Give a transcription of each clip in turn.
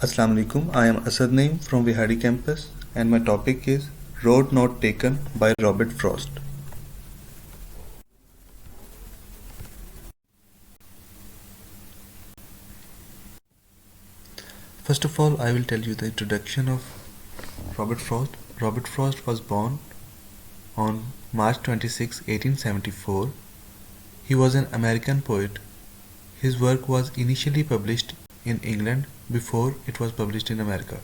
Assalamu alaikum. I am Asad Naeem from Vihari campus and my topic is Road Not Taken by Robert Frost. First of all, I will tell you the introduction of Robert Frost. Robert Frost was born on March 26, 1874. He was an American poet. His work was initially published in England before it was published in America.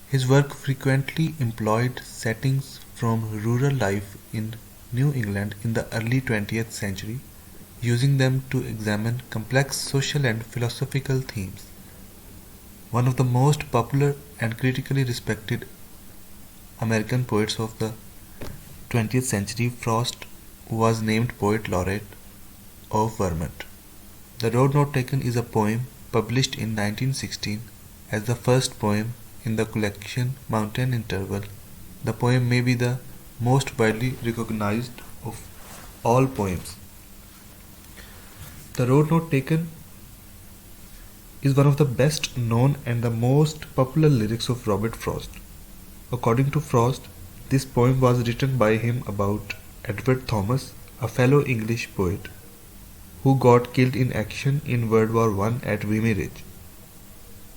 His work frequently employed settings from rural life in New England in the early 20th century, using them to examine complex social and philosophical themes. One of the most popular and critically respected American poets of the 20th century, Frost was named Poet Laureate of Vermont. The Road Not Taken is a poem published in 1916 as the first poem in the collection Mountain Interval. The poem may be the most widely recognized of all poems. The Road Not Taken is one of the best known and the most popular lyrics of Robert Frost. According to Frost, this poem was written by him about Edward Thomas, a fellow English poet, who got killed in action in World War I at Vimy Ridge.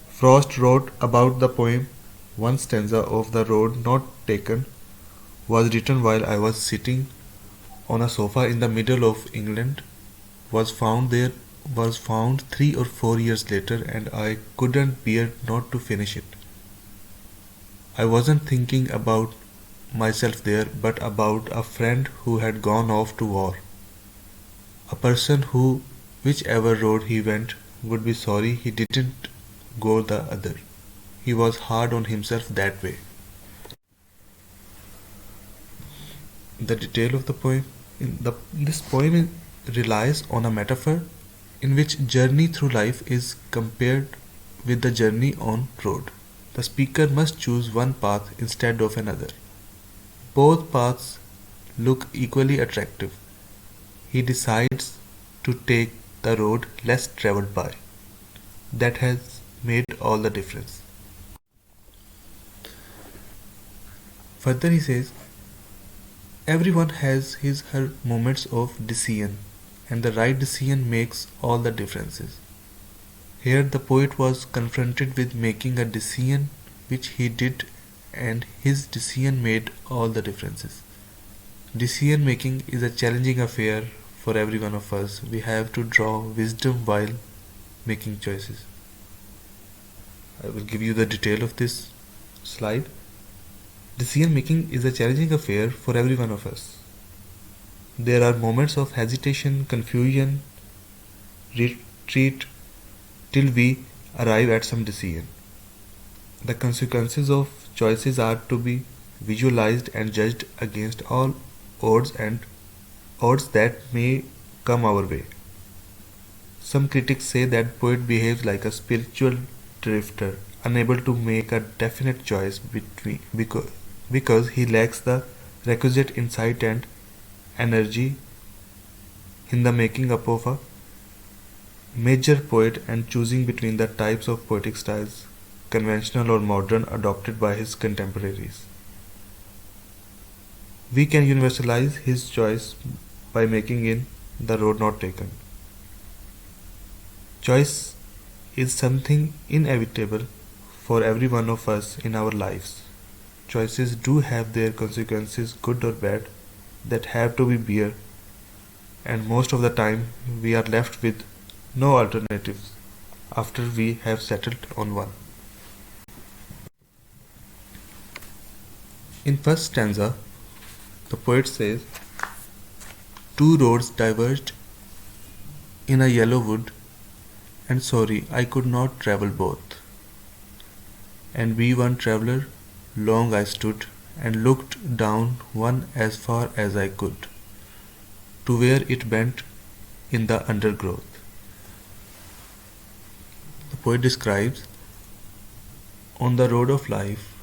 Frost wrote about the poem, one stanza of The Road Not Taken was written while I was sitting on a sofa in the middle of England, was found 3 or 4 years later, and I couldn't bear not to finish it. I wasn't thinking about myself there, but about a friend who had gone off to war. A person who, whichever road he went, would be sorry he didn't go the other. He was hard on himself that way. The detail of the poem. This poem relies on a metaphor in which journey through life is compared with the journey on road. The speaker must choose one path instead of another. Both paths look equally attractive. He decides to take the road less traveled by. That has made all the difference. Further he says, everyone has her moments of decision, and the right decision makes all the differences. Here the poet was confronted with making a decision which he did, and his decision made all the differences. Decision making is a challenging affair for every one of us. We have to draw wisdom while making choices. I will give you the detail of this slide. Decision making is a challenging affair for every one of us. There are moments of hesitation, confusion, retreat till we arrive at some decision. The consequences of choices are to be visualized and judged against all odds and odds that may come our way. Some critics say that poet behaves like a spiritual drifter, unable to make a definite choice because he lacks the requisite insight and energy in the making up of a major poet and choosing between the types of poetic styles, conventional or modern, adopted by his contemporaries. We can universalize his choice by making in The Road Not Taken. Choice is something inevitable for every one of us in our lives. Choices do have their consequences, good or bad, that have to be bear, and most of the time we are left with no alternatives after we have settled on one. In first stanza, the poet says, two roads diverged in a yellow wood, and sorry, I could not travel both. And be one traveller, long I stood, and looked down one as far as I could, to where it bent in the undergrowth. The poet describes, on the road of life,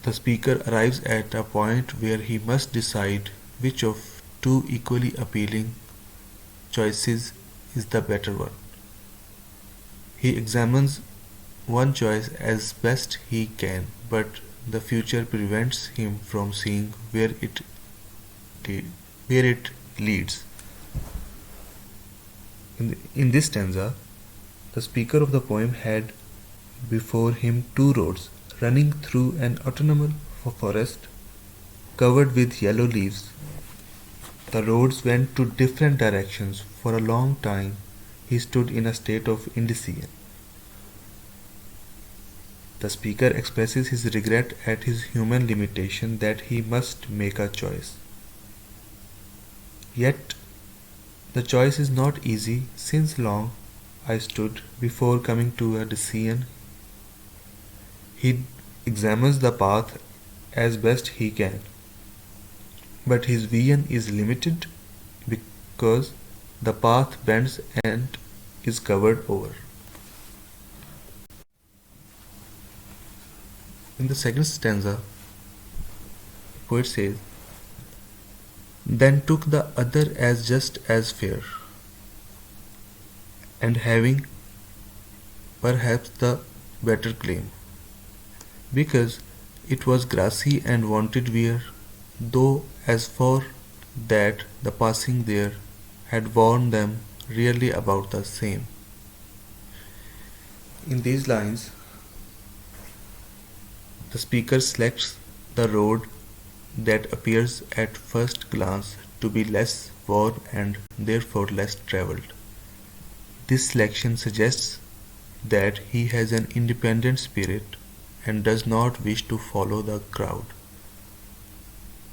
the speaker arrives at a point where he must decide which of two equally appealing choices is the better one. He examines one choice as best he can, but the future prevents him from seeing where it leads. In this stanza, the speaker of the poem had before him two roads running through an autumnal forest covered with yellow leaves. The roads went to different directions. For a long time he stood in a state of indecision. The speaker expresses his regret at his human limitation that he must make a choice. Yet the choice is not easy, since long I stood before coming to a decision. He examines the path as best he can, but his vision is limited because the path bends and is covered over. In the second stanza, the poet says, "Then took the other as just as fair, and having perhaps the better claim, because it was grassy and wanted wear, though as for that the passing there had worn them really about the same." In these lines, the speaker selects the road that appears at first glance to be less worn and therefore less travelled. This selection suggests that he has an independent spirit and does not wish to follow the crowd.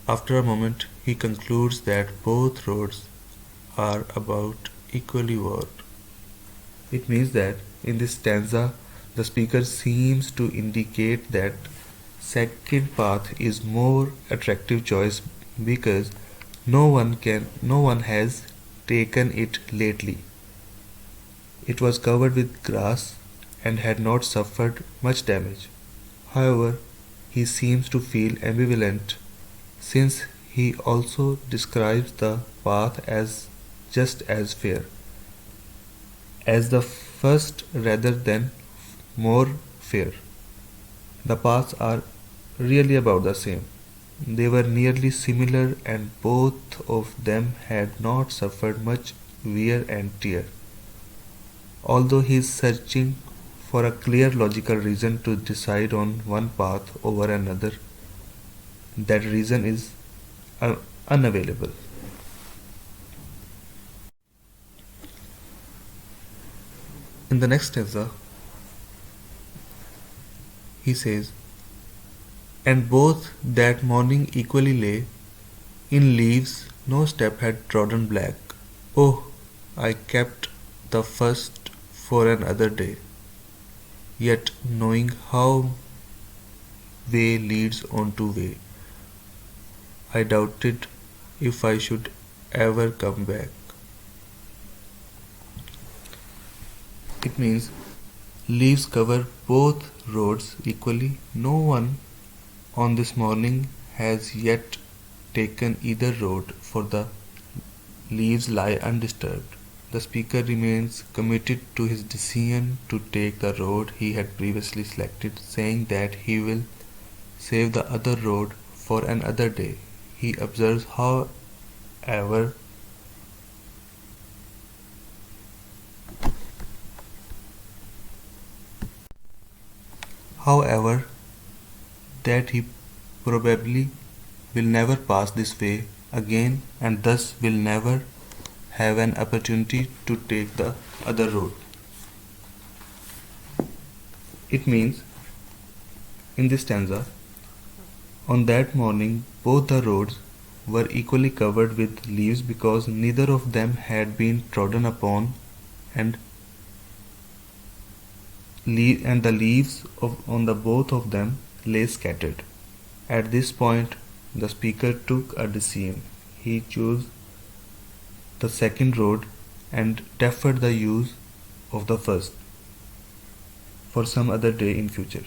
After a moment, he concludes that both roads are about equally worn. It means that in this stanza, the speaker seems to indicate that second path is more attractive choice because no one has taken it lately. It was covered with grass and had not suffered much damage. However, he seems to feel ambivalent since he also describes the path as just as fair as the first rather than more fair. The paths are really about the same. They were nearly similar and both of them had not suffered much wear and tear. Although he is searching for a clear logical reason to decide on one path over another, that reason is unavailable. In the next stanza, he says, "And both that morning equally lay in leaves, no step had trodden black. Oh, I kept the first for another day, yet knowing how way leads on to way, I doubted if I should ever come back." It means leaves cover both roads equally. No one on this morning has yet taken either road, for the leaves lie undisturbed. The speaker remains committed to his decision to take the road he had previously selected, saying that he will save the other road for another day. He observes, however, that he probably will never pass this way again and thus will never have an opportunity to take the other road. It means, in this stanza, on that morning both the roads were equally covered with leaves because neither of them had been trodden upon, and the leaves on the both of them lay scattered. At this point, the speaker took a decision. He chose the second road and deferred the use of the first for some other day in future.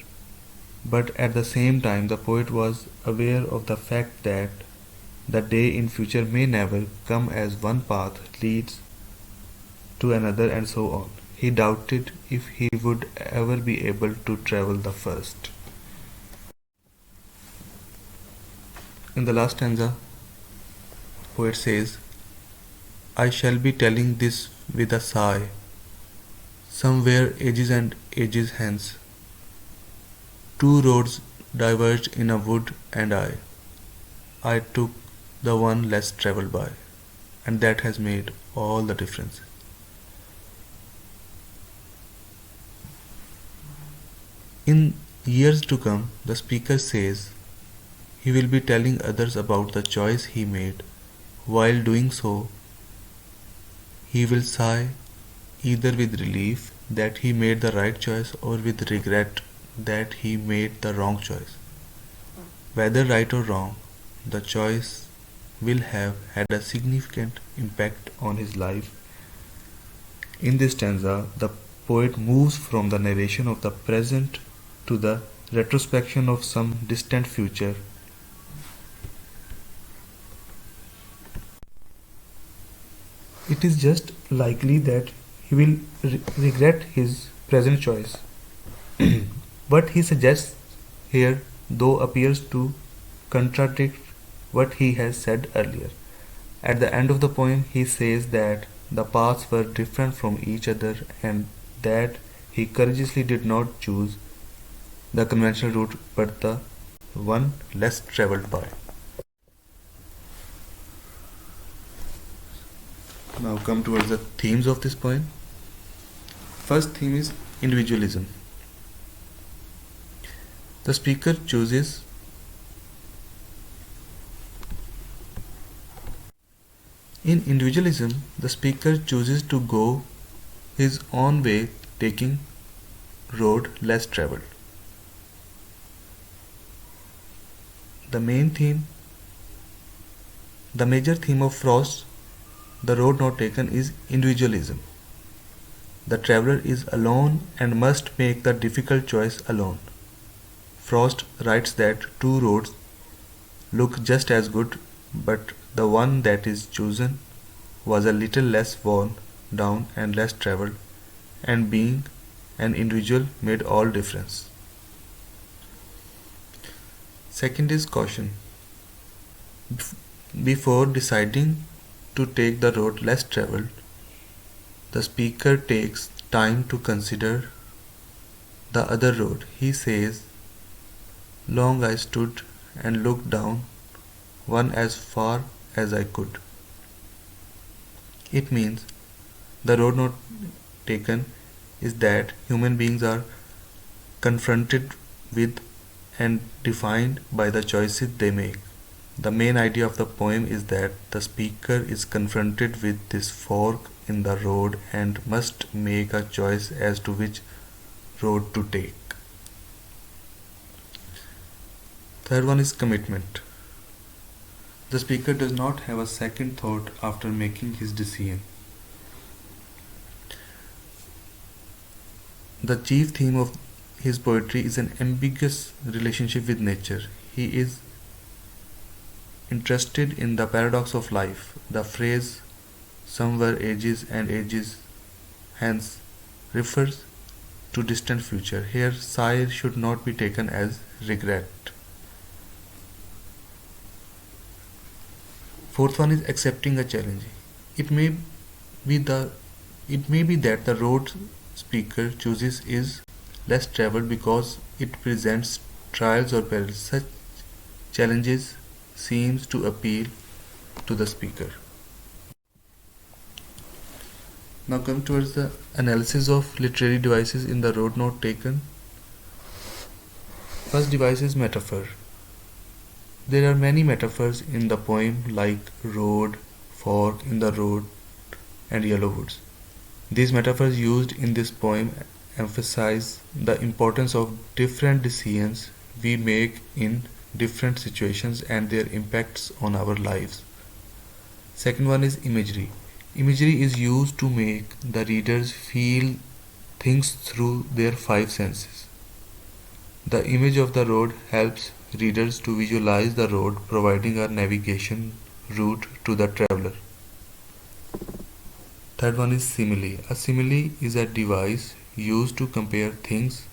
But at the same time, the poet was aware of the fact that the day in future may never come as one path leads to another and so on. He doubted if he would ever be able to travel the first. In the last stanza, poet says, I shall be telling this with a sigh, somewhere ages and ages hence. Two roads diverged in a wood, and I took the one less travelled by, and that has made all the difference. In years to come, the speaker says he will be telling others about the choice he made. While doing so, he will sigh either with relief that he made the right choice or with regret that he made the wrong choice. Whether right or wrong, the choice will have had a significant impact on his life. In this stanza, the poet moves from the narration of the present to the retrospection of some distant future. It is just likely that he will regret his present choice. What he suggests here, though, appears to contradict what he has said earlier. At the end of the poem, he says that the paths were different from each other and that he courageously did not choose the conventional route but the one less traveled by. Now come towards the themes of this poem. First theme is individualism. The speaker chooses In individualism, the speaker chooses to go his own way, taking road less traveled. The major theme of Frost, The Road Not Taken, is individualism. The traveler is alone and must make the difficult choice alone. Frost writes that two roads look just as good, but the one that is chosen was a little less worn down and less traveled, and being an individual made all difference. Second is caution. Before deciding to take the road less traveled, the speaker takes time to consider the other road. He says, long I stood and looked down one as far as I could. It means the road not taken is that human beings are confronted with and defined by the choices they make. The main idea of the poem is that the speaker is confronted with this fork in the road and must make a choice as to which road to take. Third one is commitment. The speaker does not have a second thought after making his decision. The chief theme of his poetry is an ambiguous relationship with nature. He is interested in the paradox of life. The phrase somewhere ages and ages hence refers to distant future. Here, sigh should not be taken as regret. Fourth one is accepting a challenge. It may be that the road speaker chooses is less traveled because it presents trials or perils. Such challenges seems to appeal to the speaker. Now come towards the analysis of literary devices in The Road Not Taken. First device is metaphor. There are many metaphors in the poem like road, fork in the road and yellow woods. These metaphors used in this poem emphasize the importance of different decisions we make in different situations and their impacts on our lives. Second one is imagery. Imagery is used to make the readers feel things through their five senses. The image of the road helps readers to visualize the road, providing a navigation route to the traveler. Third one is simile. A simile is a device used to compare things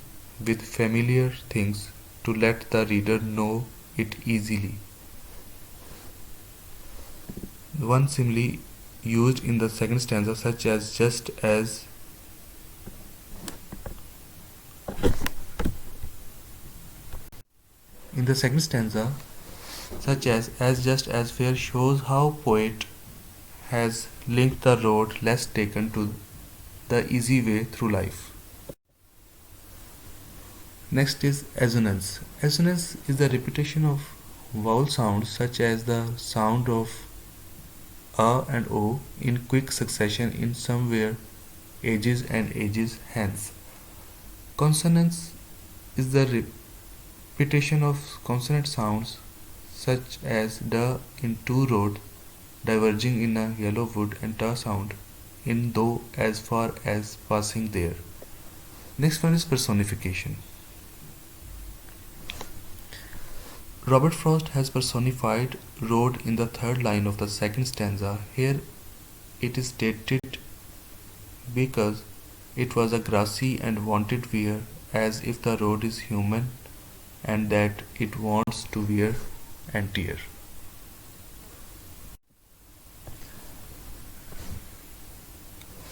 with familiar things to let the reader know it easily. One simile used in the second stanza, such as just as in the second stanza, such as just as fair, shows how poet has linked the road less taken to the easy way through life. Next is assonance. Assonance is the repetition of vowel sounds such as the sound of a and o in quick succession in somewhere ages and ages hence. Consonance is the repetition of consonant sounds such as d in two road diverging in a yellow wood and ta sound in though as far as passing there. Next one is personification. Robert Frost has personified road in the third line of the second stanza. Here it is stated because it was a grassy and wanted wear, as if the road is human and that it wants to wear and tear.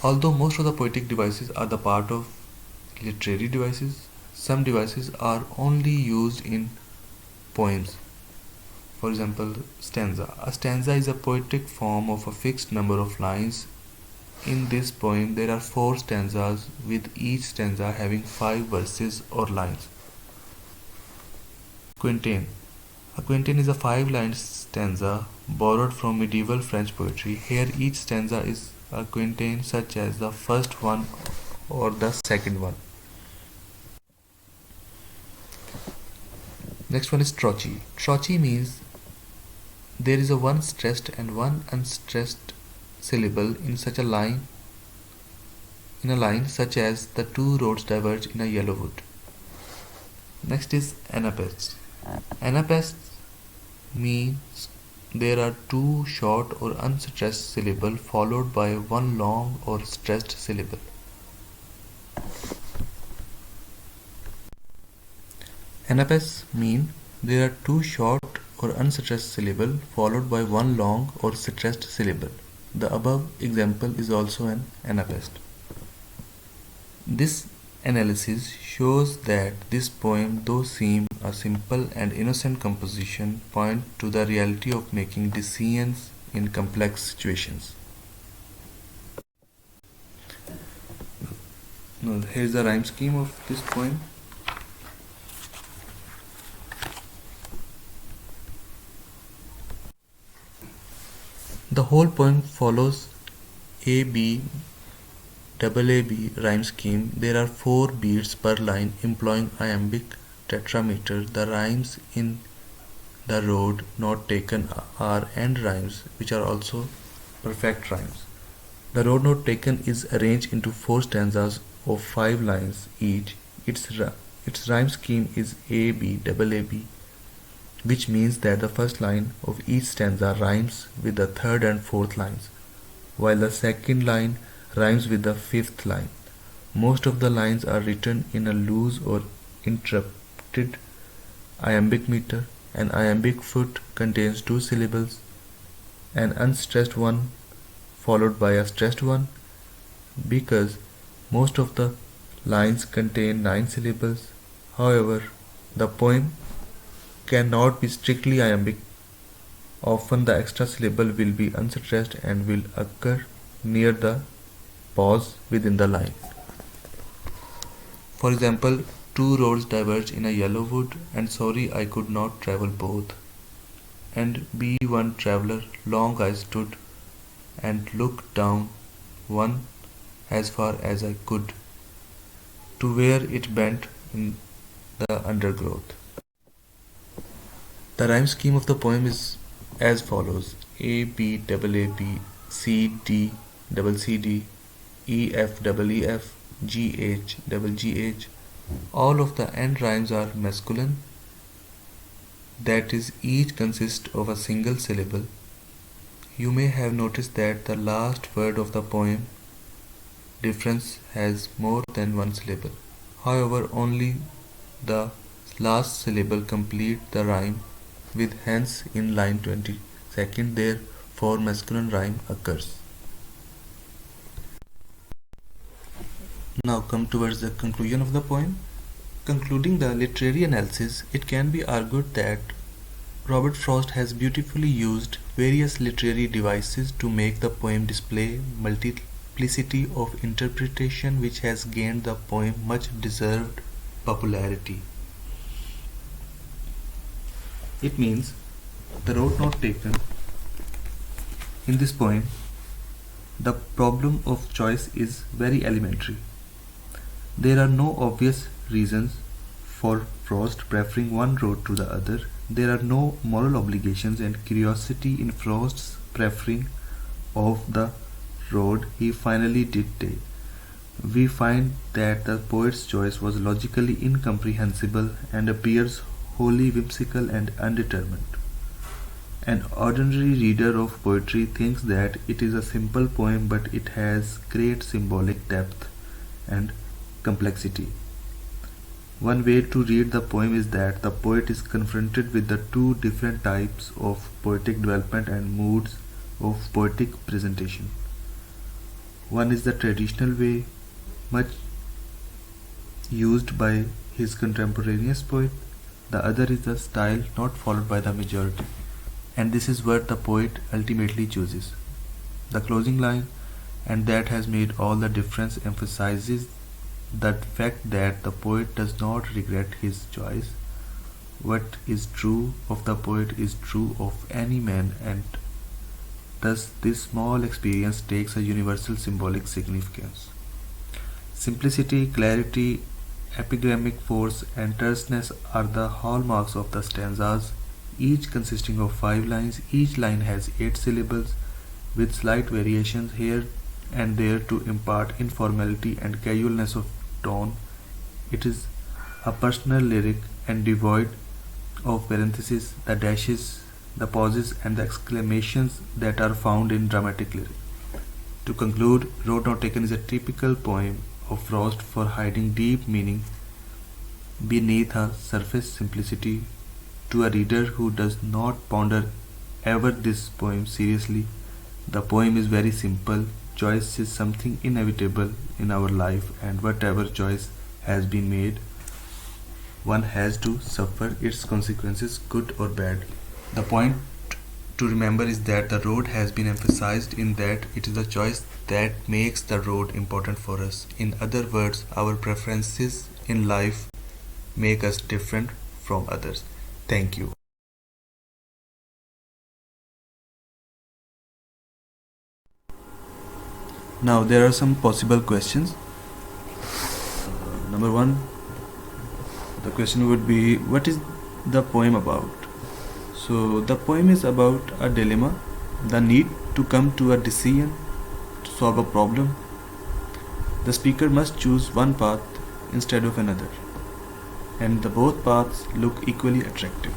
Although most of the poetic devices are the part of literary devices, some devices are only used in poems. For example, stanza. A stanza is a poetic form of a fixed number of lines. In this poem, there are 4 stanzas, with each stanza having 5 verses or lines. Quatrain. A quatrain is a 5-line stanza borrowed from medieval French poetry. Here, each stanza is a quatrain, such as the first one or the second one. Next one is trochee. Trochee means there is a one stressed and one unstressed syllable in such a line, such as the two roads diverge in a yellow wood. Next is anapaest. Anapaest means there are two short or unstressed syllables followed by one long or stressed syllable. Anapaests mean there are two short or unstressed syllables followed by one long or stressed syllable. The above example is also an anapaest. This analysis shows that this poem, though seem a simple and innocent composition, point to the reality of making decisions in complex situations. Now, here's the rhyme scheme of this poem. The whole poem follows A-B rhyme scheme. There are 4 beats per line employing iambic tetrameter. The rhymes in the road not taken are end rhymes, which are also perfect rhymes. The road not taken is arranged into 4 stanzas of 5 lines each. Its rhyme scheme is A-B, which means that the first line of each stanza rhymes with the third and fourth lines, while the second line rhymes with the fifth line. Most of the lines are written in a loose or interrupted iambic meter. An iambic foot contains 2 syllables, an unstressed one followed by a stressed one. Because most of the lines contain 9 syllables, however, the poem cannot be strictly iambic. Often the extra syllable will be unstressed and will occur near the pause within the line. For example, 2 roads diverge in a yellow wood, and sorry I could not travel both. And be one traveller, long I stood and looked down one as far as I could, to where it bent in the undergrowth. The rhyme scheme of the poem is as follows: A B A B, C D C D, E F E F, G H G H. All of the end rhymes are masculine, that is, each consists of a single syllable. You may have noticed that the last word of the poem difference has more than one syllable. However, only the last syllable complete the rhyme with hence in line 22nd therefore masculine rhyme occurs. Now come towards the conclusion of the poem. Concluding the literary analysis, it can be argued that Robert Frost has beautifully used various literary devices to make the poem display multiplicity of interpretation which has gained the poem much deserved popularity. It means the road not taken in this poem, the problem of choice is very elementary. There are no obvious reasons for Frost preferring one road to the other. There are no moral obligations and curiosity in Frost's preferring of the road he finally did take. We find that the poet's choice was logically incomprehensible and appears wholly whimsical and undetermined. An ordinary reader of poetry thinks that it is a simple poem, but it has great symbolic depth and complexity. One way to read the poem is that the poet is confronted with the two different types of poetic development and moods of poetic presentation. One is the traditional way, much used by his contemporaneous poet. The other is the style not followed by the majority. And this is what the poet ultimately chooses. The closing line, and that has made all the difference, emphasizes the fact that the poet does not regret his choice. What is true of the poet is true of any man, and thus this small experience takes a universal symbolic significance. Simplicity, clarity, epigrammic force, and terseness are the hallmarks of the stanzas, each consisting of 5 lines. Each line has 8 syllables, with slight variations here and there to impart informality and casualness of tone. It is a personal lyric and devoid of parentheses, the dashes, the pauses, and the exclamations that are found in dramatic lyric. To conclude, Road Not Taken is a typical poem of Frost for hiding deep meaning beneath a surface simplicity. To a reader who does not ponder ever this poem seriously, the poem is very simple. Choice is something inevitable in our life, and whatever choice has been made, one has to suffer its consequences, good or bad. The point to remember is that the road has been emphasized in that it is the choice that makes the road important for us. In other words, our preferences in life make us different from others. Thank you. Now there are some possible questions. Number one, the question would be, what is the poem about? So the poem is about a dilemma, the need to come to a decision to solve a problem. The speaker must choose one path instead of another, and the both paths look equally attractive.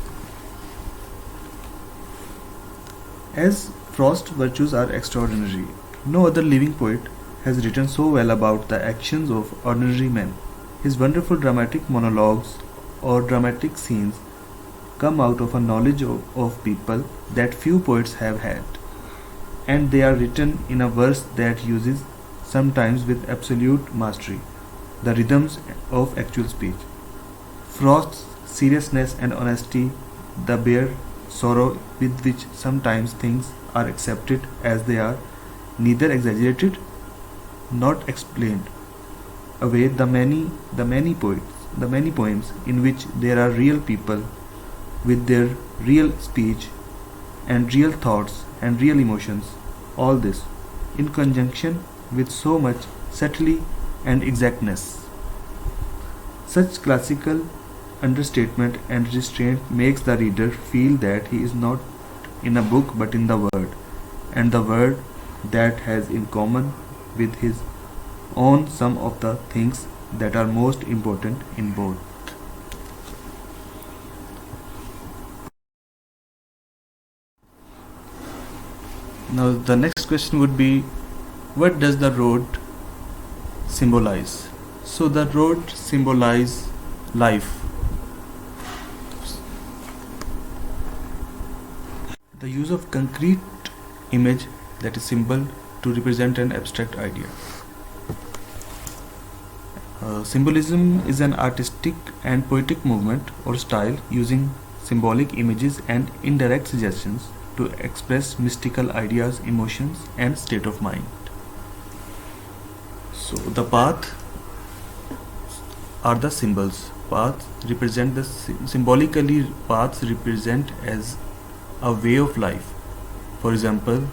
As Frost's virtues are extraordinary, no other living poet has written so well about the actions of ordinary men. His wonderful dramatic monologues or dramatic scenes come out of a knowledge of people that few poets have had, and they are written in a verse that uses, sometimes with absolute mastery, the rhythms of actual speech. Frost's seriousness and honesty, the bare sorrow with which sometimes things are accepted as they are, neither exaggerated nor explained away the many poems in which there are real people with their real speech and real thoughts and real emotions. All this in conjunction with so much subtlety and exactness. Such classical understatement and restraint makes the reader feel that he is not in a book but in the Word, and the Word that has in common with his own some of the things that are most important in both. Now the next question would be, what does the road symbolize? So the road symbolizes life. The use of concrete image, that is symbol, to represent an abstract idea. Symbolism is an artistic and poetic movement or style using symbolic images and indirect suggestions to express mystical ideas, emotions, and state of mind. So the path are the symbols. Paths represent the symbolically, paths represent as a way of life. For example,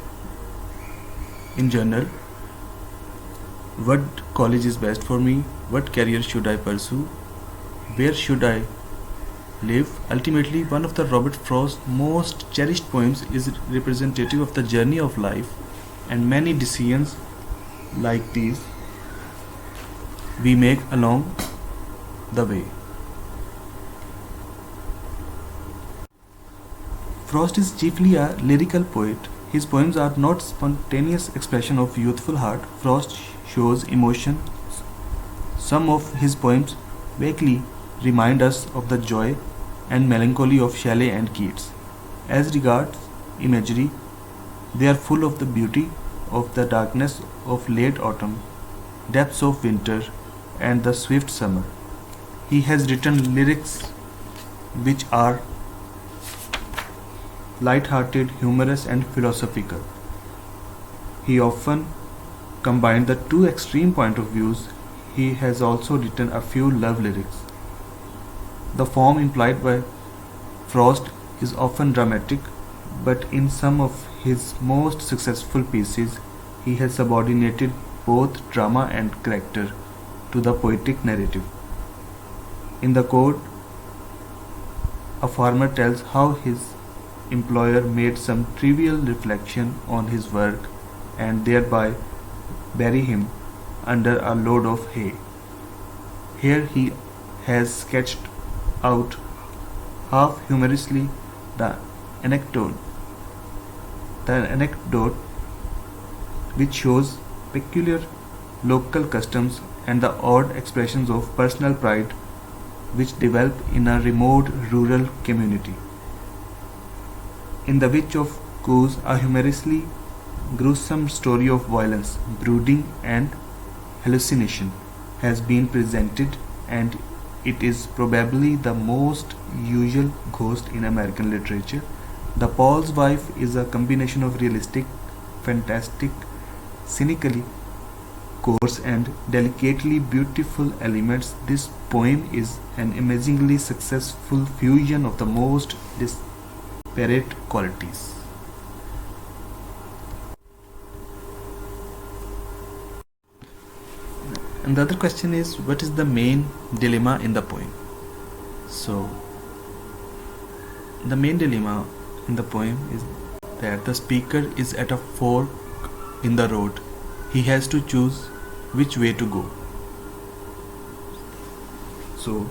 in general, what college is best for me, what career should I pursue, where should I live. Ultimately, one of the Robert Frost's most cherished poems is representative of the journey of life, and many decisions like these we make along the way. Frost is chiefly a lyrical poet. His poems are not spontaneous expression of youthful heart. Frost shows emotion. Some of his poems vaguely remind us of the joy and melancholy of Shelley and Keats. As regards imagery, they are full of the beauty of the darkness of late autumn, depths of winter, and the swift summer. He has written lyrics which are light-hearted, humorous, and philosophical. He often combined the two extreme point of views. He has also written a few love lyrics. The form implied by Frost is often dramatic, but in some of his most successful pieces, he has subordinated both drama and character to the poetic narrative. In the Code, a farmer tells how his employer made some trivial reflection on his work and thereby bury him under a load of hay. Here he has sketched out half humorously the anecdote which shows peculiar local customs and the odd expressions of personal pride which develop in a remote rural community. In The Witch of Cowes, a humorously gruesome story of violence, brooding, and hallucination has been presented, and it is probably the most usual ghost in American literature. The Paul's Wife is a combination of realistic, fantastic, cynically coarse, and delicately beautiful elements. This poem is an amazingly successful fusion of the most disparate qualities. And the other question is, what is the main dilemma in the poem? So, the main dilemma in the poem is that the speaker is at a fork in the road. He has to choose which way to go. So,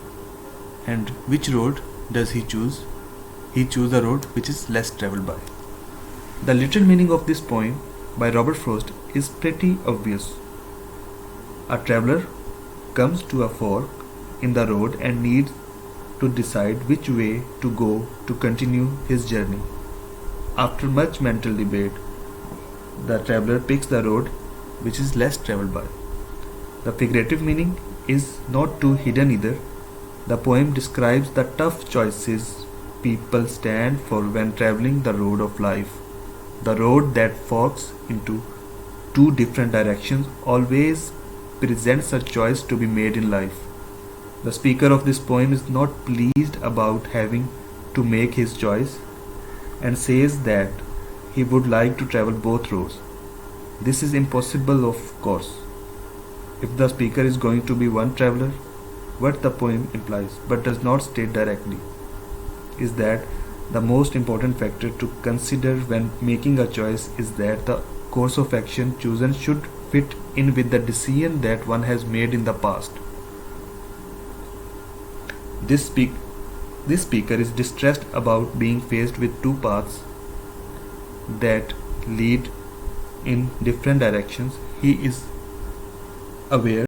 and which road does he choose? He chooses the road which is less traveled by. The literal meaning of this poem by Robert Frost is pretty obvious. A traveler comes to a fork in the road and needs to decide which way to go to continue his journey. After much mental debate, the traveler picks the road which is less traveled by. The figurative meaning is not too hidden either. The poem describes the tough choices people stand for when traveling the road of life. The road that forks into two different directions always presents a choice to be made in life. The speaker of this poem is not pleased about having to make his choice and says that he would like to travel both roads. This is impossible, of course. If the speaker is going to be one traveler, what the poem implies but does not state directly is that the most important factor to consider when making a choice is that the course of action chosen should fit in with the decision that one has made in the past. This speaker is distressed about being faced with two paths that lead in different directions. He is aware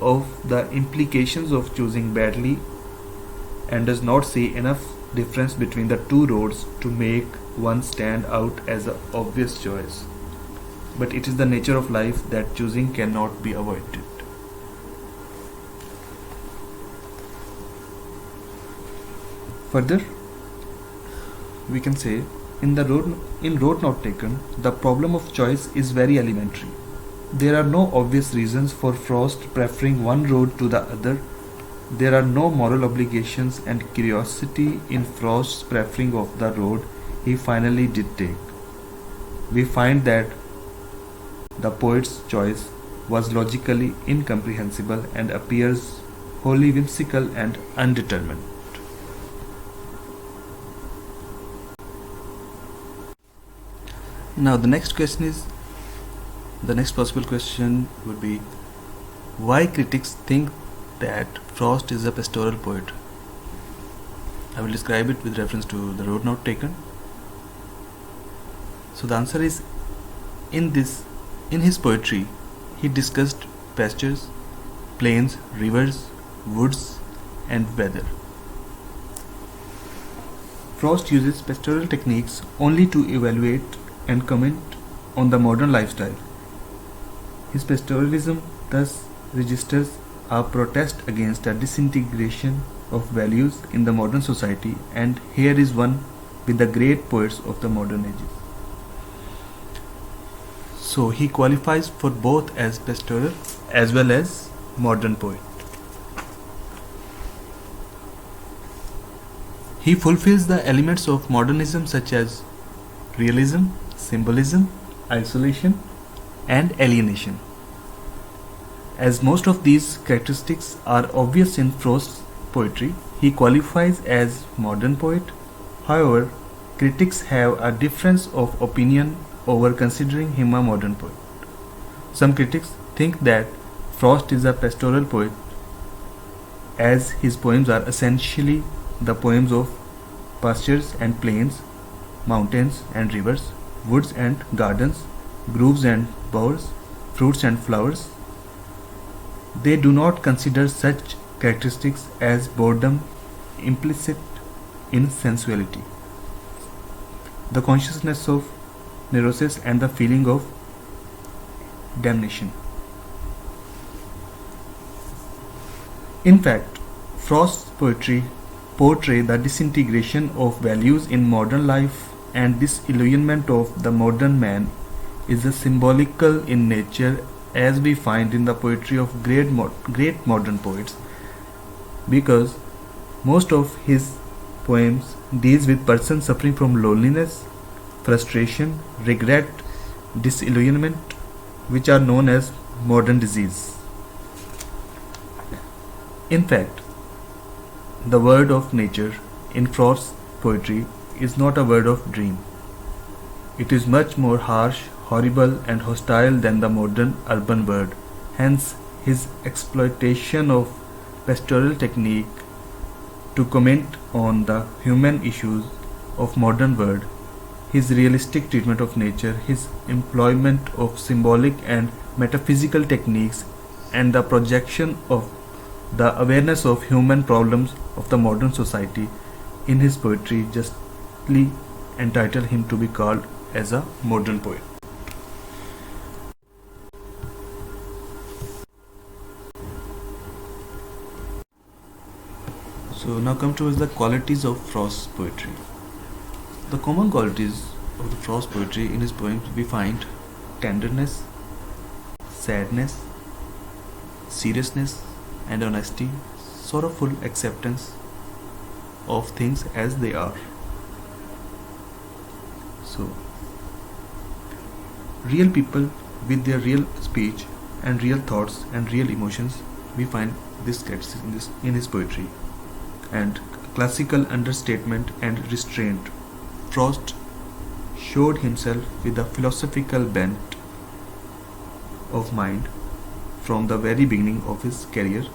of the implications of choosing badly and does not see enough difference between the two roads to make one stand out as an obvious choice. But it is the nature of life that choosing cannot be avoided. Further, we can say in road not taken, the problem of choice is very elementary. There are no obvious reasons for Frost preferring one road to the other. There are no moral obligations and curiosity in Frost's preferring of the road he finally did take. We find that the poet's choice was logically incomprehensible and appears wholly whimsical and undetermined. Now the next possible question would be, why critics think that Frost is a pastoral poet? I will describe it with reference to the road not taken. So the answer is, in his poetry, he discussed pastures, plains, rivers, woods, and weather. Frost uses pastoral techniques only to evaluate and comment on the modern lifestyle. His pastoralism thus registers a protest against a disintegration of values in the modern society, and here is one with the great poets of the modern ages. So he qualifies for both as pastoral as well as modern poet. He fulfills the elements of modernism such as realism, symbolism, isolation, and alienation. As most of these characteristics are obvious in Frost's poetry, he qualifies as modern poet. However, critics have a difference of opinion over considering him a modern poet. Some critics think that Frost is a pastoral poet, as his poems are essentially the poems of pastures and plains, mountains and rivers, woods and gardens, groves and bowers, fruits and flowers. They do not consider such characteristics as boredom implicit in sensuality, the consciousness of neurosis, and the feeling of damnation. In fact, Frost's poetry portrays the disintegration of values in modern life, and this illusionment of the modern man is symbolical in nature, as we find in the poetry of great modern poets, because most of his poems deals with persons suffering from loneliness, frustration, regret, disillusionment, which are known as modern disease. In fact, the word of nature in Frost's poetry is not a word of dream. It is much more harsh, horrible, and hostile than the modern urban word. Hence, his exploitation of pastoral technique to comment on the human issues of modern world, his realistic treatment of nature, his employment of symbolic and metaphysical techniques, and the projection of the awareness of human problems of the modern society in his poetry justly entitle him to be called as a modern poet. So now come towards the qualities of Frost's poetry. The common qualities of the Frost poetry in his poems we find tenderness, sadness, seriousness and honesty, sorrowful acceptance of things as they are. So, real people with their real speech and real thoughts and real emotions, we find this in his poetry. And classical understatement and restraint. Frost showed himself with a philosophical bent of mind from the very beginning of his career,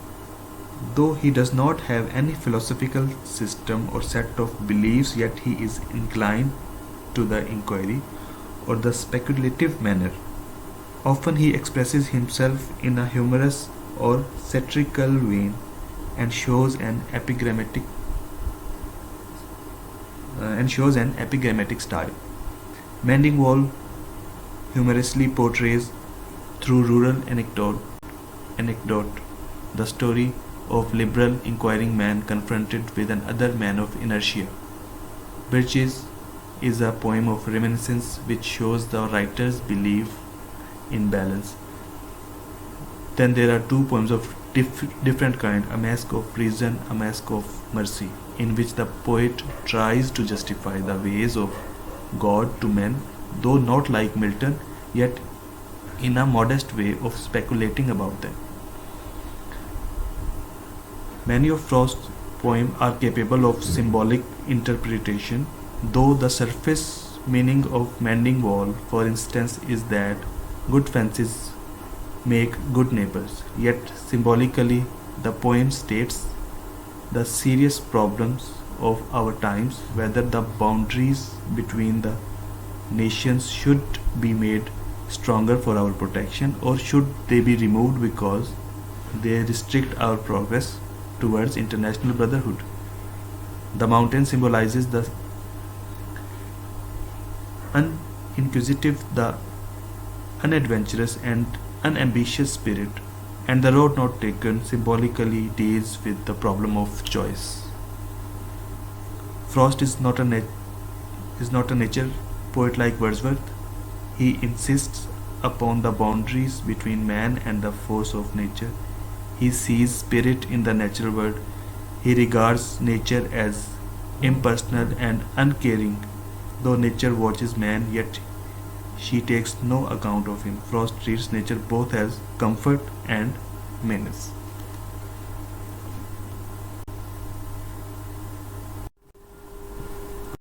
though he does not have any philosophical system or set of beliefs, yet he is inclined to the inquiry or the speculative manner. Often he expresses himself in a humorous or satirical vein and shows an epigrammatic style. Mending Wall humorously portrays through rural anecdote the story of liberal inquiring man confronted with another man of inertia. Bridges is a poem of reminiscence which shows the writer's belief in balance. Then there are two poems of different kind, A Mask of Reason, A Mask of Mercy, in which the poet tries to justify the ways of God to men, though not like Milton, yet in a modest way of speculating about them. Many of Frost's poems are capable of symbolic interpretation, though the surface meaning of Mending Wall, for instance, is that good fences make good neighbors. Yet symbolically, the poem states the serious problems of our times, whether the boundaries between the nations should be made stronger for our protection or should they be removed because they restrict our progress towards international brotherhood. The mountain symbolizes the uninquisitive, the unadventurous and unambitious spirit, and the road not taken symbolically deals with the problem of choice. Frost is not a nature poet like Wordsworth. He insists upon the boundaries between man and the force of nature. He sees spirit in the natural world. He regards nature as impersonal and uncaring. Though nature watches man, yet she takes no account of him. Frost treats nature both as comfort and menace.